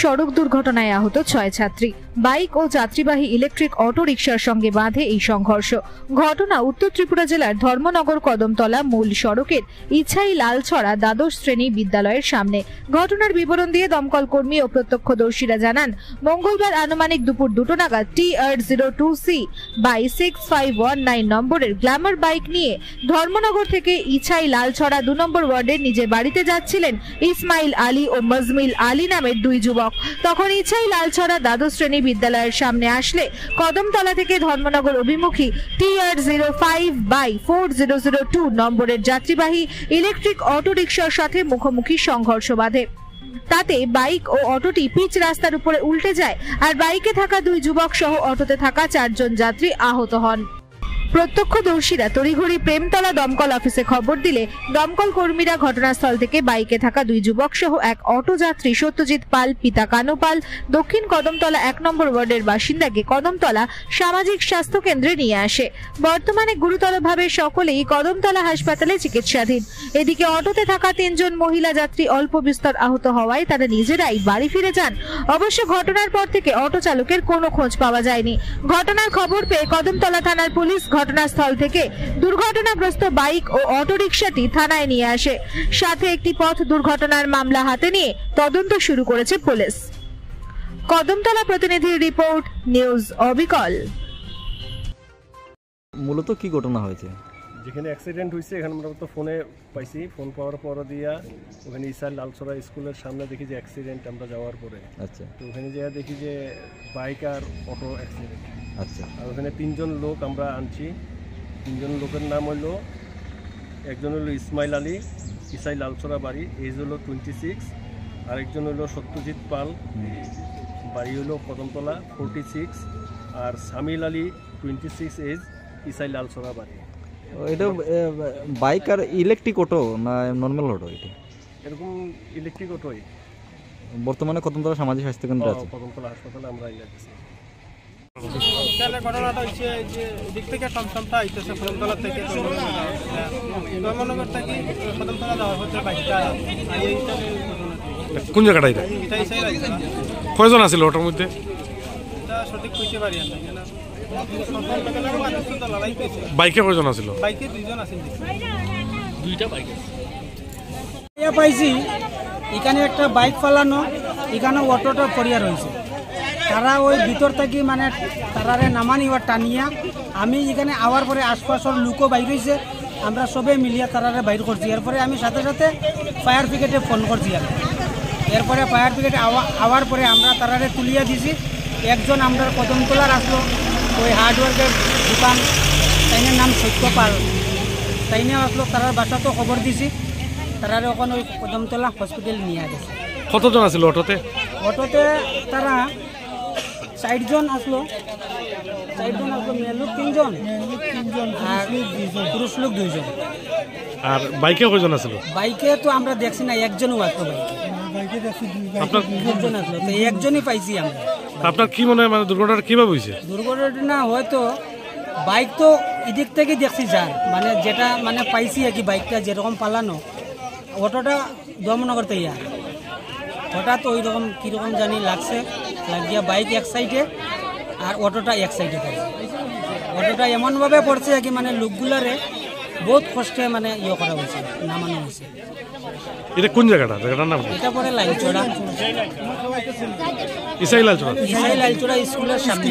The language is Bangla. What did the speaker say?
সড়ক দুর্ঘটনায় আহত 6 ছাত্রী। বাইক ও যাত্রীবাহী ইলেকট্রিক অটো রিকশার সঙ্গে বাঁধে এই সংঘর্ষ। ঘটনা উত্তর ত্রিপুরা জেলার ধর্মনগর কদমতলা মূল সড়কের ইছাই লালছড়া দ্বাদশ শ্রেণী বিদ্যালয়ের সামনে। ঘটনার বিবরণ দিয়ে দমকল কর্মী ও প্রত্যক্ষদর্শীরা জানান, মঙ্গলবার আনুমানিক দুপুর 2টো নাগাদ TR02C/6519 নম্বরের গ্ল্যামার বাইক নিয়ে ধর্মনগর থেকে ইছাই লালছড়া 2 নম্বর ওয়ার্ডের নিজের বাড়িতে যাচ্ছিলেন ইসমাইল আলী ও মজমিল আলী নামের দুই যুবক। তখন ইছাই লালছড়া দ্বাদশ শ্রেণী বিদ্যালয়ের সামনে আসলে কদমতলা থেকে ধর্মনগর অভিমুখী TR05/4002 নম্বরের যাত্রীবাহী ইলেকট্রিক অটো রিকশার সাথে মুখোমুখি সংঘর্ষ বাধে। তাতে বাইক ও অটোটি পিচ রাস্তার উপরে উল্টে যায়, আর বাইকে থাকা দুই যুবক সহ অটোতে থাকা 4 জন যাত্রী আহত হন। প্রত্যক্ষদর্শীরা তড়িঘড়ি প্রেমতলা দমকল অফিসে খবর দিলে দমকল কর্মীরা ঘটনাস্থল থেকে বাইকে থাকা দুই যুবক সহ এক অটো যাত্রী সত্যজিৎ পাল পিতা কানু পাল দক্ষিণ কদমতলা 1 নম্বর ওয়ার্ডের বাসিন্দাকে কদমতলা সামাজিক স্বাস্থ্য কেন্দ্রে নিয়ে আসে। বর্তমানে গুরুতরভাবে সকলেই কদমতলা হাসপাতালে চিকিৎসাধীন। এদিকে অটোতে থাকা 3 জন মহিলা যাত্রী অল্প বিস্তর আহত হওয়ায় তারা নিজেরাই বাড়ি ফিরে যান। অবশ্য ঘটনার পর থেকে অটো চালকের কোনো খোঁজ পাওয়া যায়নি। ঘটনার খবর পেয়ে কদমতলা থানার পুলিশ ঘটনাস্থল থেকে দুর্ঘটনাগ্রস্ত বাইক ও অটো রিকশাটি থানায় নিয়ে আসে। সাথে একটি পথ দুর্ঘটনার মামলা হাতে নিয়ে তদন্ত শুরু করেছে পুলিশ। কদমতলা প্রতিনিধির রিপোর্ট, নিউজ অবিকল। মূলত কি ঘটনা হয়েছে? যেখানে অ্যাক্সিডেন্ট হয়েছে এখানে আমরা তো ফোনে পাইছি, ফোন পাওয়ার পর দিয়া ওখানে ইসার লালছড়া স্কুলের সামনে দেখি যে অ্যাক্সিডেন্ট আমরা যাওয়ার পরে। আচ্ছা, তো ওখানে যেয়ে দেখি যে বাইক আর অটো অ্যাক্সিডেন্ট। আচ্ছা, আর ওখানে 3 জন লোক আমরা আনছি। 3 জন লোকের নাম হলো, একজন হলো ইসমাইল আলী, ইসাই লালছড়া বাড়ি, এজ হলো 26। আরেকজন হলো সত্যজিৎ পাল, বাড়ি হলো কদমতলা 46। আর সামিল আলী 26 এজ, ইসাই লালছড়া বাড়ি। এটা বাইক আর ইলেকট্রিক অটো না নর্মাল অটো? এটা এরকম ইলেকট্রিক অটোই। বর্তমানে কদমতলা সামাজিক স্বাস্থ্য কেন্দ্রে আছে। কদমতলা হাসপাতালে আমরা যাচ্ছি। ঘটনাটা হচ্ছে যে দিক থেকে টমটমটা আইতেছে কদমতলা থেকে ধর্মনগর থেকে কদমতলা যাওয়ার হচ্ছে বাইকটা। কোন জায়গাটা এটা? কয়জন আছিল ওটার মধ্যে? এটা সঠিক কইতে পারি না। বাইকে কয়জন আছিল? বাইকে 2 জন আছেন। 2টা বাইক পাইছি। এখানে একটা বাইক ফালানো, এখানে অটোটা পড়িয়া রয়েছে। তারা ওই ভিতর থেকে মানে তারারে নামানি বা টানিয়া আমি এখানে আওয়ার পরে আশপাশের লুকও বাইর হয়েছে, আমরা সবে মিলিয়া তারারে বাইর করছি। এরপরে আমি সাথে সাথে ফায়ার ব্রিগেডে ফোন করছি। এরপরে ফায়ার ব্রিগেডে আওয়ার পরে আমরা তারারে তুলিয়া দিছি। একজন আমরা কদমতলার আসলো, ওই হার্ডওয়ার্কের দোকান, তাইনের নাম সত্যপাল, তাইনে আসলো। তারার বাসা তো খবর দিছি, তারারে ওখানে ওই কদমতলা হসপিটাল নিয়ে গেছে। কতজন আছিল অটোতে? অটোতে তারা 60 জন আসলো। 60 জন আসলো, মেয়ে লোক 3 জন, আর পুরুষ লোক 2 জন। আর বাইকে কয়জন আছিল? বাইকে তো আমরা দেখছি না, একজনও আসলো। বাইকে দেখছি 2 জন আসলো, তো একজনই পাইছি আমরা। আপনার কি মনে হয়, মানে দুর্ঘটনাটা কিভাবে হয়েছে? দুর্ঘটনা হয়তো বাইক তো এদিক থেকে দেখছি যার মানে যেটা মানে পাইছি আর কি, বাইকটা যেরকম পালানো, অটোটা ধর্মনগর থেকে হঠাৎ ওই রকম কীরকম জানি লাগছে, লাগিয়া বাইক এক সাইডে আর অটোটা এক সাইডে পড়ছে। অটোটা এমনভাবে পড়ছে কি মানে লোকগুলারে বহুত কষ্টে মানে করা হয়েছে, নামানো হয়েছে। এটা কোন জায়গাটা? জায়গাটার নাম? এটা পরে লালছড়া, ইসাই লালছড়া স্কুলের সামনে।